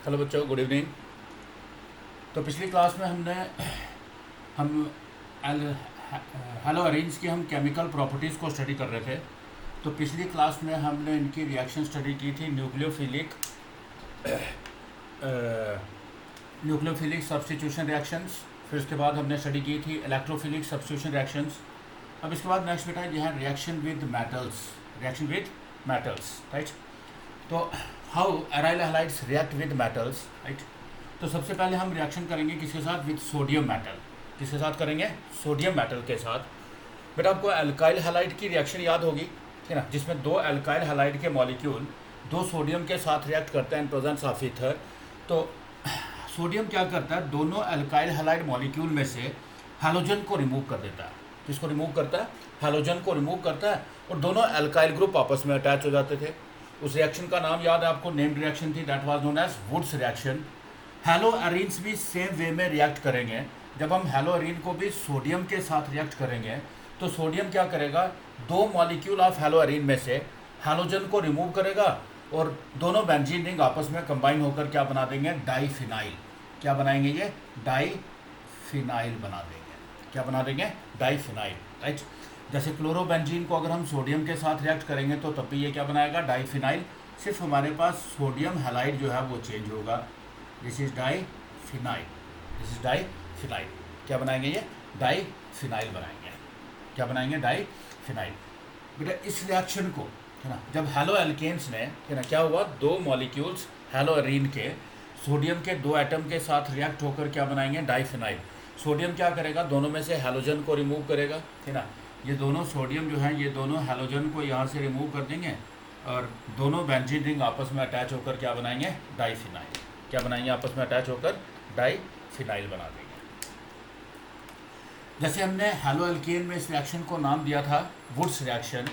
Hello बच्चों, good evening. तो पिछली क्लास में हम हेलो अरेंज की हम केमिकल प्रॉपर्टीज़ को स्टडी कर रहे थे। तो पिछली क्लास में हमने इनकी रिएक्शन स्टडी की थी, न्यूक्लियोफिलिक सब्स्टिट्यूशन रिएक्शंस। फिर उसके बाद हमने स्टडी की थी इलेक्ट्रोफिलिक सब्स्टिट्यूशन रिएक्शंस। अब इसके बाद नेक्स्ट बेटा ये है रिएक्शन विद मेटल्स, राइट। तो how aryl halides react with metals, right. तो सबसे पहले हम रिएक्शन करेंगे किसके साथ, विद सोडियम मेटल। किसके साथ करेंगे? सोडियम मेटल के साथ। बेटा आपको अल्काइल हैलाइड की रिएक्शन याद होगी, है ना, जिसमें दो अल्काइल हैलाइड के मॉलिक्यूल दो सोडियम के साथ रिएक्ट करते हैं इन प्रेजेंस ऑफ ईथर। तो सोडियम क्या करता है, दोनों अल्काइल हैलाइड मॉलिक्यूल में से हैलोजन को रिमूव कर देता है। किसको रिमूव करता है? हैलोजन को रिमूव करता है, और दोनों अल्काइल ग्रुप आपस में अटैच हो जाते थे। उस रिएक्शन का नाम याद है आपको, नेम्ड रिएक्शन थी, that was known as Wurtz reaction. Haloarenes भी सेम वे में रिएक्ट करेंगे। जब हम हेलो अरीन को भी सोडियम के साथ रिएक्ट करेंगे तो सोडियम क्या करेगा, दो मॉलिक्यूल ऑफ हेलो अरीन में से हैलोजन को रिमूव करेगा, और दोनों बेंजीन रिंग आपस में कंबाइन होकर क्या बना देंगे, डाईफिनाइल। क्या बनाएंगे ये? डाईफिनाइल बना देंगे। क्या बना देंगे? Diphenyl, right. जैसे क्लोरोबेंजीन को अगर हम सोडियम के साथ रिएक्ट करेंगे तो तब भी ये क्या बनाएगा, डाईफिनाइल। सिर्फ हमारे पास सोडियम हैलाइड जो है वो चेंज होगा। This is diphenyl, this is diphenyl. क्या बनाएंगे ये? डाईफिनाइल बनाएंगे। क्या बनाएंगे? डाईफिनाइल। बेटा इस रिएक्शन को, है ना, जब हेलो एल्केन्स ने, है ना, क्या हुआ, दो मॉलिक्यूल्स हेलो अरीन के सोडियम के दो एटम के साथ रिएक्ट होकर क्या बनाएंगे, डाईफिनाइल। सोडियम क्या करेगा, दोनों में से हैलोजन को रिमूव करेगा, है ना। ये दोनों सोडियम जो है ये दोनों हैलोजन को यहाँ से रिमूव कर देंगे, और दोनों बेंजीन रिंग आपस में अटैच होकर क्या बनाएंगे, डाईफिनाइल। क्या बनाएंगे? आपस में अटैच होकर डाईफिनाइल बना देंगे। जैसे हमने हेलो एल्केन में इस रिएक्शन को नाम दिया था वुड्स रिएक्शन,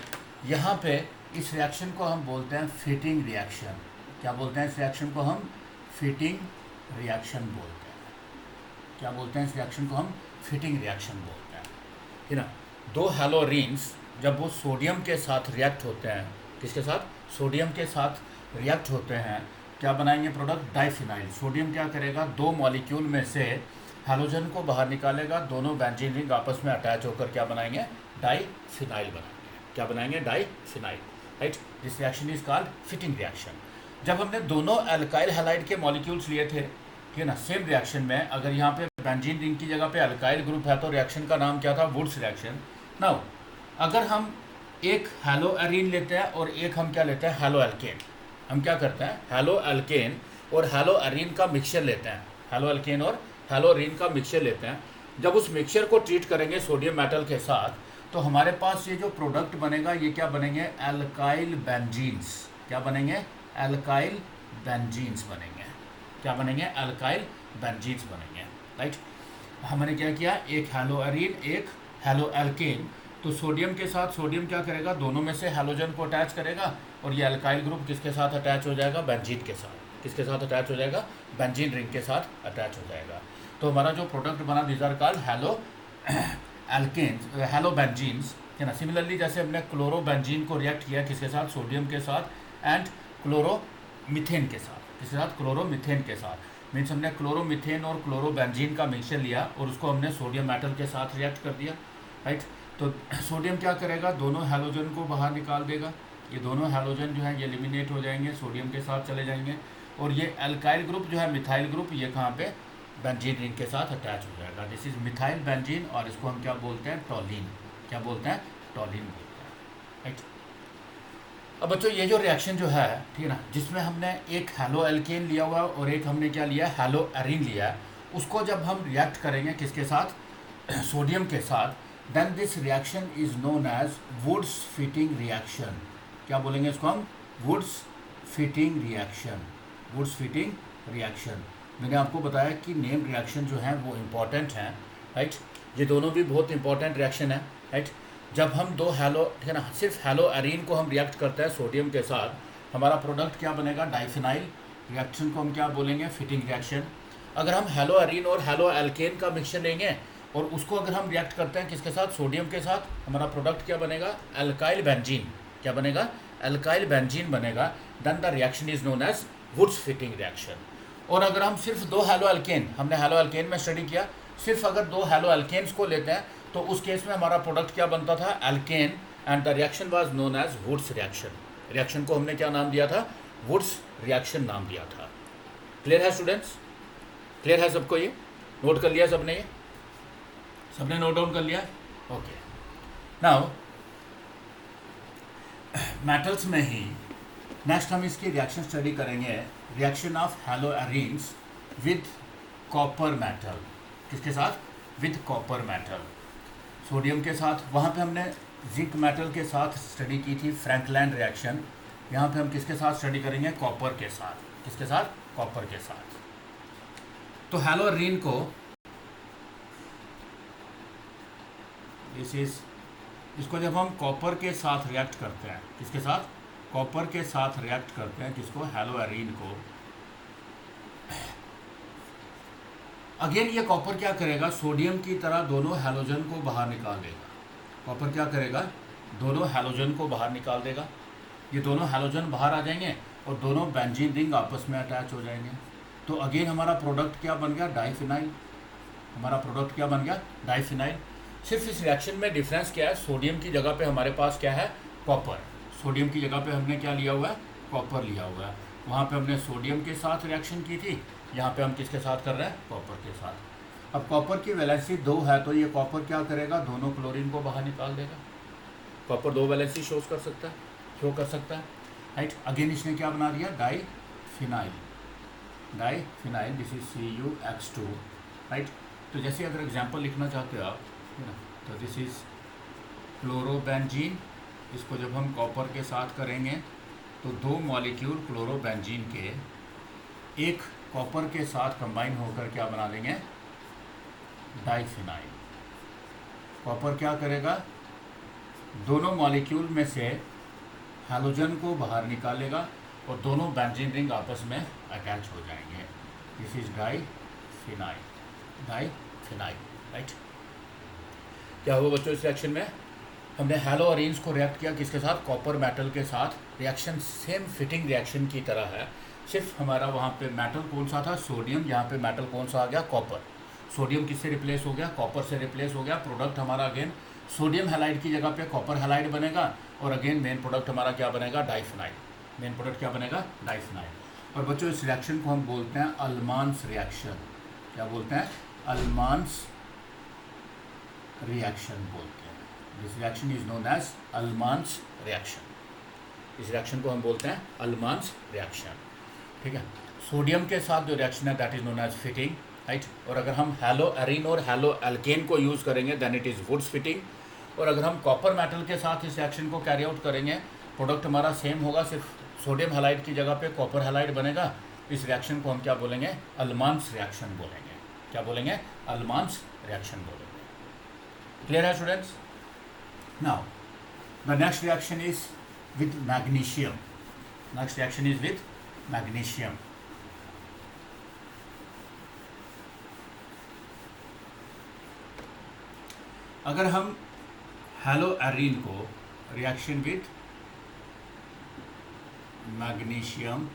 यहाँ पे इस रिएक्शन को हम बोलते हैं फिटिंग रिएक्शन। क्या बोलते हैं इस रिएक्शन को? हम फिटिंग रिएक्शन बोलते हैं। क्या बोलते हैं इस रिएक्शन को? हम फिटिंग रिएक्शन बोलते हैं, है ना। दो हेलो अरीन्स जब वो सोडियम के साथ रिएक्ट होते हैं, किसके साथ? सोडियम के साथ रिएक्ट होते हैं, क्या बनाएंगे प्रोडक्ट, डाईफिनाइल। सोडियम क्या करेगा, दो मॉलिक्यूल में से हैलोजन को बाहर निकालेगा, दोनों बेंजीन रिंग आपस में अटैच होकर क्या बनाएंगे, डाईफिनाइल बनाएंगे। क्या बनाएंगे? Diphenyl, right. This reaction is called fitting reaction. जब हमने दोनों अल्काइल हैलाइड के मॉलिक्यूल्स लिए थे, ठीक है ना, सेम रिएक्शन में, अगर यहाँ पे बेंजीन रिंग की जगह पे अल्काइल ग्रुप है तो रिएक्शन का नाम क्या था, वुड्स रिएक्शन। नाउ अगर हम एक हेलो अरीन लेते हैं और एक हम क्या लेते हैं, हेलो एल्केन, हम क्या करते हैं, हेलो एल्केन और हेलो अरीन का मिक्सचर लेते हैं। हेलो एल्केन और हेलो अरीन का मिक्सचर लेते हैं। जब उस मिक्सचर को ट्रीट करेंगे सोडियम मेटल के साथ, तो हमारे पास ये जो प्रोडक्ट बनेगा ये क्या बनेंगे, एल्काइल बेंजीन्स। क्या बनेंगे? एल्काइल बेंजीन्स बनेंगे। क्या बनेंगे? एल्काइल बेंजीन्स बनेंगे, राइट। हमने क्या किया, एक हेलो अरीन एक हेलो एल्केन। तो सोडियम के साथ सोडियम क्या करेगा, दोनों में से हैलोजन को अटैच करेगा, और ये अल्काइल ग्रुप किसके साथ अटैच हो जाएगा, बेंजीन के साथ। किसके साथ अटैच हो जाएगा? बेंजीन रिंग के साथ अटैच हो जाएगा। तो हमारा जो प्रोडक्ट बना, these are called haloalkanes, halobenzenes, है ना। सिमिलरली जैसे हमने क्लोरोबेंजीन को रिएक्ट किया किसके साथ, सोडियम के साथ, एंड क्लोरोमीथेन के साथ। किसके साथ? क्लोरोमीथेन के साथ। मीन्स हमने क्लोरोमीथेन और क्लोरोबेंजीन का मिक्सचर लिया और उसको हमने सोडियम मेटल के साथ रिएक्ट कर दिया, राइट। तो सोडियम क्या करेगा, दोनों हैलोजन को बाहर निकाल देगा। ये दोनों हैलोजन जो है ये एलिमिनेट हो जाएंगे, सोडियम के साथ चले जाएंगे, और ये अल्काइल ग्रुप जो है, मिथाइल ग्रुप, ये कहाँ पे, बेंजीन रिंग के साथ अटैच हो जाएगा। दिस इज मिथाइल बेंजीन, और इसको हम क्या बोलते हैं, टॉलिन। क्या बोलते हैं? टॉलिन बोलते हैं, राइट। अब बच्चों ये जो रिएक्शन जो है, ठीक है ना, जिसमें हमने एक हेलो एल्केन लिया हुआ और एक हमने क्या लिया, हेलो अरीन लिया है, उसको जब हम रिएक्ट करेंगे किसके साथ, सोडियम के साथ, then this reaction is known as Wurtz Fittig reaction. क्या बोलेंगे इसको हम? Wurtz Fittig reaction. Wurtz Fittig reaction. मैंने आपको बताया कि नेम रिएक्शन जो है वो इम्पॉर्टेंट हैं, राइट। ये दोनों भी बहुत इंपॉर्टेंट रिएक्शन है, राइट। जब हम दो हेलो, ठीक है ना, सिर्फ हेलो अरीन को हम रिएक्ट करते हैं सोडियम के साथ, हमारा प्रोडक्ट क्या बनेगा, डाईफिनाइल। रिएक्शन को हम क्या बोलेंगे, फिटिंग रिएक्शन। अगर हम हेलो अरीन और हेलो एल्केन का मिक्सचर लेंगे और उसको अगर हम रिएक्ट करते हैं किसके साथ, सोडियम के साथ, हमारा प्रोडक्ट क्या बनेगा, अल्काइल बेंजीन। क्या बनेगा? अल्काइल बेंजीन बनेगा। Then the reaction is known as Wurtz Fittig reaction. और अगर हम सिर्फ दो हैलो एल्केन, हमने हैलो एल्केन में स्टडी किया, सिर्फ अगर दो हैलो एल्केन्स को लेते हैं तो उस केस में हमारा प्रोडक्ट क्या बनता था, alkane, and the reaction was known as Wurtz reaction. Reaction को हमने क्या नाम दिया था, वुड्स रिएक्शन नाम दिया था। क्लियर है स्टूडेंट्स, क्लियर है सबको, ये नोट कर लिया सबने, ये सबने नोट डाउन कर लिया? ओके। नाउ मेटल्स में ही नेक्स्ट हम इसकी रिएक्शन स्टडी करेंगे, reaction of haloarenes with copper metal. किसके साथ? विद कॉपर मेटल, सोडियम के साथ। वहाँ पे हमने जिंक मेटल के साथ स्टडी की थी, फ्रैंकलैंड रिएक्शन। यहाँ पे हम किसके साथ स्टडी करेंगे, कॉपर के साथ। किसके साथ? कॉपर के साथ। तो हैलोअरीन को इसको जब हम कॉपर के साथ रिएक्ट करते हैं, किसके साथ? कॉपर के साथ रिएक्ट करते हैं, किसको? हैलोअरीन को। अगेन ये कॉपर क्या करेगा, सोडियम की तरह दोनों हैलोजन को बाहर निकाल देगा। कॉपर क्या करेगा, दोनों हैलोजन को बाहर निकाल देगा। ये दोनों हैलोजन बाहर आ जाएंगे और दोनों बेंजीन रिंग आपस में अटैच हो जाएंगे। तो अगेन हमारा प्रोडक्ट क्या बन गया, डाइफिनाइल। हमारा प्रोडक्ट क्या बन गया, डाइफिनाइल। सिर्फ इस रिएक्शन में डिफरेंस क्या है, सोडियम की जगह पे हमारे पास क्या है, कॉपर। सोडियम की जगह पे हमने क्या लिया हुआ है, कॉपर लिया हुआ है। वहाँ पे हमने सोडियम के साथ रिएक्शन की थी, यहाँ पे हम किसके साथ कर रहे हैं, कॉपर के साथ। अब कॉपर की वैलेंसी 2 है तो ये कॉपर क्या करेगा, दोनों क्लोरीन को बाहर निकाल देगा। कॉपर 2 वैलेंसी शो कर सकता है, शो कर सकता है, राइट। अगेन इसने क्या बना दिया, diphenyl. Diphenyl, this is CuX2, right. तो जैसे अगर एग्जाम्पल लिखना चाहते हो आप, है ना, तो दिस इज क्लोरोबेंजीन। इसको जब हम कॉपर के साथ करेंगे तो 2 मॉलिक्यूल क्लोरोबेंजीन के एक कॉपर के साथ कंबाइन होकर क्या बना देंगे, डाइफिनाइल। कॉपर क्या करेगा, दोनों मॉलिक्यूल में से हैलोजन को बाहर निकालेगा और दोनों बेंजीन रिंग आपस में अटैच हो जाएंगे। This is diphenyl, diphenyl, right. क्या हुआ बच्चों इस रिएक्शन में, हमने हैलोअरीन्स को रिएक्ट किया किसके साथ, कॉपर मेटल के साथ। रिएक्शन सेम फिटिंग रिएक्शन की तरह है, सिर्फ हमारा वहाँ पे मेटल कौन सा था, सोडियम। यहाँ पे मेटल कौन सा आ गया, कॉपर। सोडियम किससे रिप्लेस हो गया, कॉपर से रिप्लेस हो गया। प्रोडक्ट हमारा अगेन सोडियम हैलाइड की जगह पे कॉपर हैलाइड बनेगा और अगेन मेन प्रोडक्ट हमारा क्या बनेगा, डाइफिनाइल। मेन प्रोडक्ट क्या बनेगा, डाइफिनाइल। और बच्चों इस रिएक्शन को हम बोलते हैं अल्मांस रिएक्शन। क्या बोलते हैं, अल्मांस रिएक्शन बोलते हैं। This reaction is known as Ullmann's reaction. इस रिएक्शन को हम बोलते हैं अल्मांस रिएक्शन, ठीक है। सोडियम के साथ जो रिएक्शन है that is known as Fittig, right. और अगर हम हैलोअरीन और हैलो एल्केन को यूज़ करेंगे then it is Wurtz Fittig. और अगर हम कॉपर मेटल के साथ इस रिएक्शन को कैरी आउट करेंगे, प्रोडक्ट हमारा सेम होगा, सिर्फ सोडियम हैलाइड की जगह पे कॉपर हैलाइड बनेगा। इस रिएक्शन को हम क्या बोलेंगे, अल्मांस रिएक्शन बोलेंगे। क्या बोलेंगे, अल्मांस रिएक्शन बोलेंगे। क्लियर है students? Now the next reaction is with magnesium. Next reaction is with magnesium. अगर हम हैलोअरीन को रिएक्शन विद मैग्नीशियम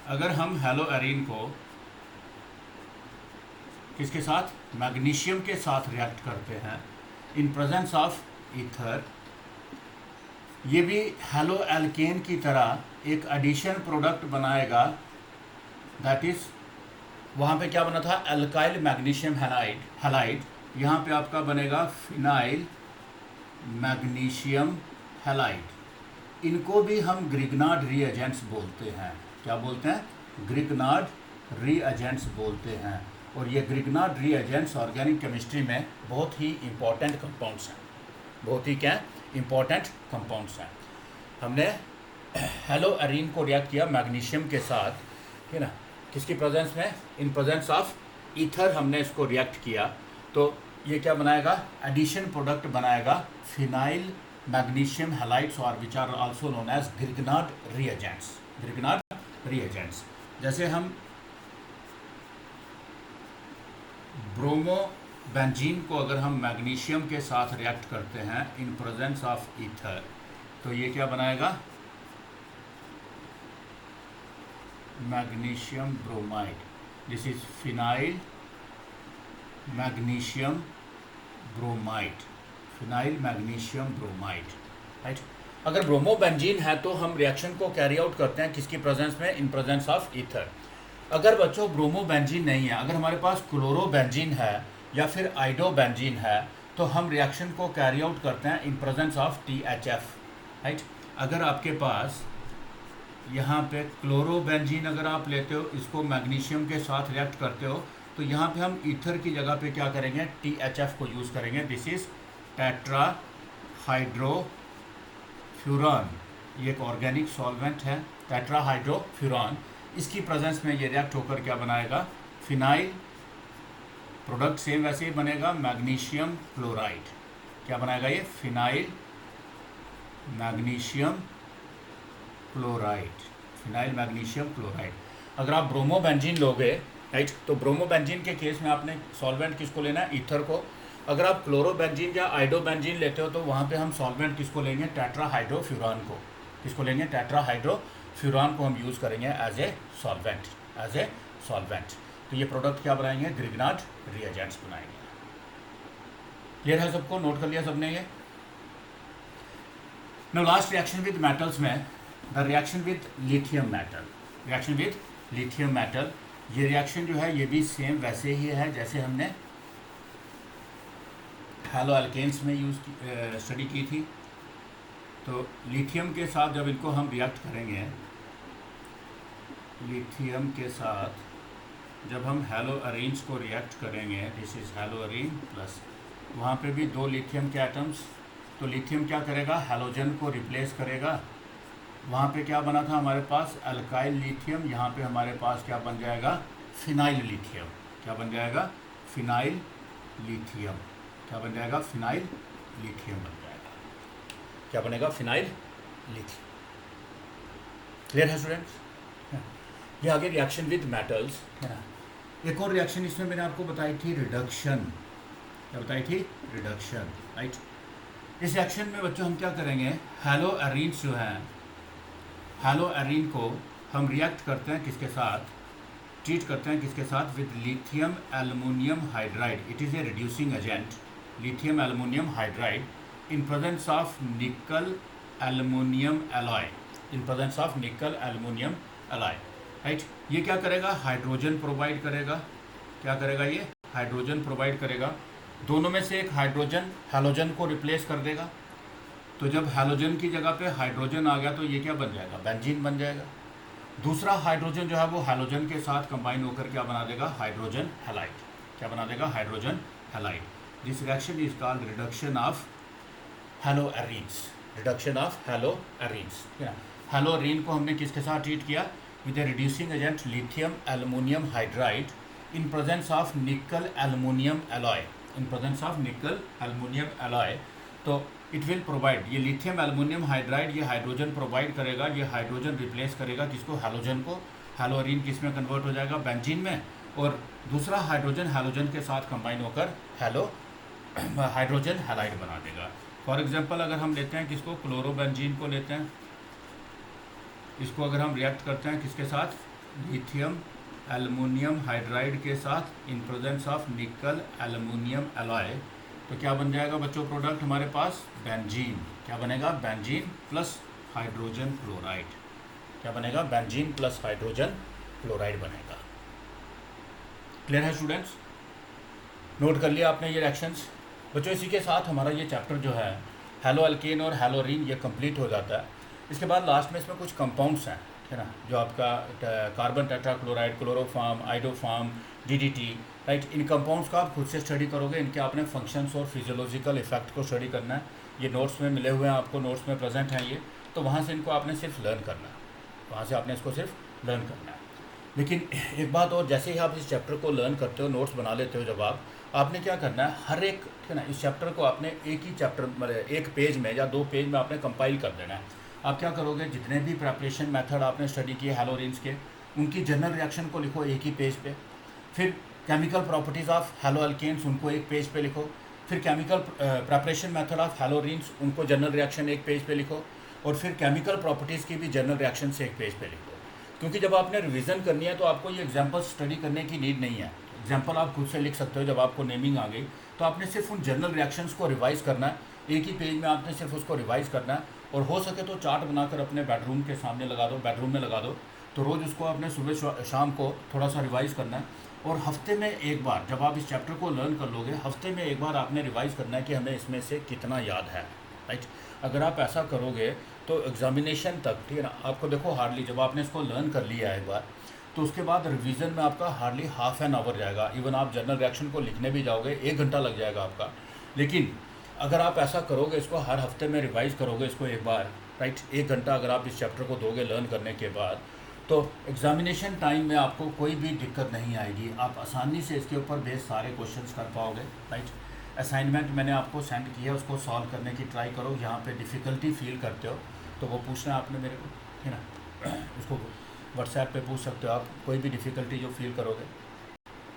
अगर हम हैलोअरीन को किसके साथ, मैग्नीशियम के साथ रिएक्ट करते हैं इन प्रेजेंस ऑफ ईथर, ये भी हैलो एल्केन की तरह एक एडिशन प्रोडक्ट बनाएगा। दैट इज वहाँ पे क्या बना था, अल्काइल मैग्नीशियम हैलाइड। यहाँ पे आपका बनेगा फिनाइल मैग्नीशियम हैलाइड। इनको भी हम ग्रिग्नार्ड रीएजेंट्स बोलते हैं। क्या बोलते हैं, ग्रिग्नार्ड रीएजेंट्स बोलते हैं। और ये ग्रिग्नार्ड रीएजेंट्स ऑर्गेनिक केमिस्ट्री में बहुत ही इंपॉर्टेंट कंपाउंड्स हैं। बहुत ही क्या इंपॉर्टेंट कंपाउंड्स हैं। हमने हैलोअरीन को रिएक्ट किया मैग्नीशियम के साथ, है ना, किसकी प्रेजेंस में, इन प्रेजेंस ऑफ ईथर हमने इसको रिएक्ट किया। तो ये क्या बनाएगा, एडिशन प्रोडक्ट बनाएगा फिनाइल मैग्नीशियम हैलाइड्स और which are also known as Grignard reagents. Grignard reagents, जैसे हम ब्रोमोबेंजीन को अगर हम मैग्नीशियम के साथ रिएक्ट करते हैं इन प्रेजेंस ऑफ ईथर, तो ये क्या बनाएगा, magnesium bromide, this is phenyl magnesium bromide, phenyl magnesium bromide, right. अगर ब्रोमोबेंजीन है तो हम रिएक्शन को कैरी आउट करते हैं किसकी प्रेजेंस में, इन प्रेजेंस ऑफ ईथर। अगर बच्चों ब्रोमोबेंजीन नहीं है, अगर हमारे पास क्लोरोबेंजीन है या फिर आइडोबेंजीन है, तो हम रिएक्शन को कैरी आउट करते हैं in presence of THF, right. अगर आपके पास यहाँ पे क्लोरोबेंजीन अगर आप लेते हो, इसको मैग्नीशियम के साथ रिएक्ट करते हो, तो यहाँ पे हम ईथर की जगह पे क्या करेंगे, THF को यूज़ करेंगे। दिस इज टेट्रा हाइड्रोफ्यूरॉन, ये एक ऑर्गेनिक सॉल्वेंट है, टेट्रा हाइड्रोफ्यूरॉन। इसकी प्रेजेंस में ये रिएक्ट होकर क्या बनाएगा, फिनाइल, प्रोडक्ट सेम वैसे ही बनेगा, मैग्नीशियम क्लोराइड। क्या बनाएगा ये, phenyl magnesium chloride, phenyl magnesium chloride. अगर आप ब्रोमोबेंजीन लोगे, राइट, तो ब्रोमोबेंजीन के केस में आपने सॉल्वेंट किसको लेना है, ईथर को। अगर आप क्लोरोबेंजीन या आइडोबेंजीन लेते हो तो वहाँ पे हम सॉल्वेंट किसको लेंगे, टेट्राहाइड्रोफ्यूरॉन को। किसको लेंगे, टेट्राहाइड्रोफ्यूरॉन को हम यूज़ करेंगे as a solvent, as a solvent. तो ये प्रोडक्ट क्या बनाएंगे, ग्रिग्नार्ड रिएजेंट्स बनाएंगे। क्लियर है सबको, नोट कर लिया सबने ये। Now last reaction with metals में, the reaction with lithium metal, reaction with lithium metal. ये रिएक्शन जो है ये भी सेम वैसे ही है जैसे हमने हैलो एल्केन्स में स्टडी की थी। तो लिथियम के साथ जब इनको हम रिएक्ट करेंगे, लिथियम के साथ जब हम हैलो अरेन्स को रिएक्ट करेंगे, this is hello Aron plus, वहाँ पे भी दो लिथियम के एटम्स, तो लिथियम क्या करेगा, हैलोजन को रिप्लेस करेगा। वहाँ पे क्या बना था हमारे पास, अल्काइल लिथियम, यहाँ पे हमारे पास क्या बन जाएगा, फिनाइल लिथियम। क्या बन जाएगा, फिनाइल लिथियम। क्या बन जाएगा, फिनाइल लिथियम बन जाएगा। क्या बनेगा, फिनाइल लिथियम। क्लियर है स्टूडेंट्स। ये आगे रिएक्शन विद मेटल्स है ना। एक और रिएक्शन इसमें मैंने आपको बताई थी, रिडक्शन। क्या बताई थी, रिडक्शन, राइट। इस रिएक्शन में बच्चों हम क्या करेंगे, हैलो एरीन्स जो हैं, हैलो एरीन को हम रिएक्ट करते हैं किसके साथ, ट्रीट करते हैं किसके साथ, with lithium aluminium hydride. It is a reducing agent, lithium aluminium hydride in presence of निकल aluminium alloy, in presence of निकल एल्युमिनियम एलॉय, राइट। ये क्या करेगा, हाइड्रोजन प्रोवाइड करेगा। क्या करेगा, ये हाइड्रोजन प्रोवाइड करेगा। दोनों में से एक हाइड्रोजन हैलोजन को रिप्लेस कर देगा। तो जब हैलोजन की जगह पे हाइड्रोजन आ गया तो ये क्या बन जाएगा, बेंजीन बन जाएगा। दूसरा हाइड्रोजन जो है वो हैलोजन के साथ कंबाइन होकर क्या बना देगा, हाइड्रोजन हैलाइड। क्या बना देगा, hydrogen halide. This reaction is called reduction of hello arenes, reduction of hello arenes. Hello arene को हमने किसके साथ ट्रीट किया, with a reducing agent lithium aluminium hydride in presence of निकल aluminium alloy, in presence of निकल aluminium alloy. तो it will provide, ये lithium aluminium hydride ये हाइड्रोजन प्रोवाइड करेगा, ये हाइड्रोजन रिप्लेस करेगा किसको, हैलोजन को। हैलोअरीन किस में कन्वर्ट हो जाएगा, बेंजीन में, और दूसरा हाइड्रोजन हैलोजन के साथ कंबाइन होकर हैलो हाइड्रोजन हैलाइड बना देगा। फॉर एग्जांपल अगर हम लेते हैं किसको, क्लोरोबेंजीन को लेते हैं, इसको अगर हम रिएक्ट करते हैं किसके साथ, लिथियम एल्युमिनियम हाइड्राइड के साथ इन प्रेजेंस ऑफ निकल एल्युमिनियम एलॉय, तो क्या बन जाएगा बच्चों प्रोडक्ट हमारे पास, बेंजीन। क्या बनेगा, बेंजीन प्लस हाइड्रोजन क्लोराइड। क्या बनेगा, बेंजीन प्लस हाइड्रोजन क्लोराइड बनेगा। क्लियर है स्टूडेंट्स, नोट कर लिया आपने ये रिएक्शंस बच्चों। इसी के साथ हमारा ये चैप्टर जो है हैलो एल्केन और हैलोरीन ये कंप्लीट हो जाता है। इसके बाद लास्ट में इसमें कुछ कंपाउंड्स हैं, है ना, जो आपका carbon tetrachloride, chloroform, iodoform, DDT, right. इन कंपाउंड्स का आप खुद से स्टडी करोगे, इनके आपने फंक्शंस और फिजियोलॉजिकल इफेक्ट को स्टडी करना है। ये नोट्स में मिले हुए हैं आपको, नोट्स में प्रेजेंट हैं ये, तो वहाँ से इनको आपने सिर्फ लर्न करना है, वहाँ से आपने इसको सिर्फ लर्न करना है। लेकिन एक बात और, जैसे ही आप इस चैप्टर को लर्न करते हो, नोट्स बना लेते हो, जब आपने क्या करना है, हर एक, है ना, इस चैप्टर को आपने एक ही चैप्टर मतलब एक पेज में या 2 पेज में आपने कंपाइल कर देना है। आप क्या करोगे, जितने भी प्रिपरेशन मेथड आपने स्टडी किए हैलोरीन्स के, उनकी जनरल रिएक्शन को लिखो एक ही पेज पे, फिर chemical properties of haloalkanes उनको एक पेज पे लिखो, फिर chemical preparation method of haloarenes उनको जनरल रिएक्शन एक पेज पे लिखो, और फिर केमिकल प्रॉपर्टीज़ की भी जनरल रिएक्शन से एक पेज पे लिख दो, क्योंकि जब आपने रिवीजन करनी है तो आपको ये एग्जाम्पल स्टडी करने की नीड नहीं है। एग्जाम्पल आप खुद से लिख सकते हो। जब आपको नेमिंग आ गई तो आपने सिर्फ उन जनरल रिएक्शंस को रिवाइज करना है, एक ही पेज में आपने सिर्फ उसको रिवाइज करना है। और हो सके तो चार्ट बनाकर अपने बेडरूम के सामने लगा दो, बेडरूम में लगा दो, तो रोज़ उसको अपने सुबह शाम को थोड़ा सा रिवाइज करना है। और हफ्ते में एक बार जब आप इस चैप्टर को लर्न कर लोगे, हफ्ते में एक बार आपने रिवाइज करना है कि हमें इसमें से कितना याद है, राइट। अगर आप ऐसा करोगे तो एग्जामिनेशन तक, ठीक है ना, आपको देखो हार्डली जब आपने इसको लर्न कर लिया है एक बार, तो उसके बाद रिवीजन में आपका हार्डली हाफ एन आवर जाएगा। इवन आप जनरल रिएक्शन को लिखने भी जाओगे 1 घंटा लग जाएगा आपका। लेकिन अगर आप ऐसा करोगे, इसको हर हफ्ते में रिवाइज करोगे इसको एक बार, राइट, 1 घंटा अगर आप इस चैप्टर को दोगे लर्न करने के बाद, तो एग्जामिनेशन टाइम में आपको कोई भी दिक्कत नहीं आएगी। आप आसानी से इसके ऊपर बेस्ड सारे क्वेश्चंस कर पाओगे, राइट। असाइनमेंट मैंने आपको सेंड किया, उसको सॉल्व करने की ट्राई करो। जहाँ पे डिफ़िकल्टी फील करते हो तो वो पूछना आपने मेरे को, है ना, उसको व्हाट्सएप पे पूछ सकते हो आप, कोई भी डिफ़िकल्टी जो फील करोगे,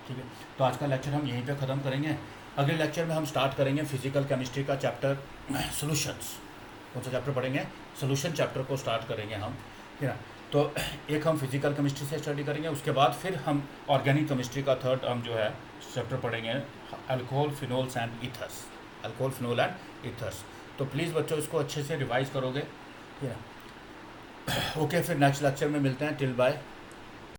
ठीक है। तो आज का लेक्चर हम यहीं पे ख़त्म करेंगे। अगले लेक्चर में हम स्टार्ट करेंगे फिजिकल केमिस्ट्री का चैप्टर सॉल्यूशंस। कौन सा चैप्टर पढ़ेंगे? सॉल्यूशन चैप्टर को स्टार्ट करेंगे हम, ठीक है। तो एक हम फिजिकल केमिस्ट्री से स्टडी करेंगे, उसके बाद फिर हम ऑर्गेनिक केमिस्ट्री का थर्ड हम जो है चैप्टर पढ़ेंगे, alcohol, phenols and ethers, alcohol, phenol and ethers. तो प्लीज़ बच्चों इसको अच्छे से रिवाइज करोगे, ठीक है। ओके, फिर नेक्स्ट लेक्चर में मिलते हैं। Till bye.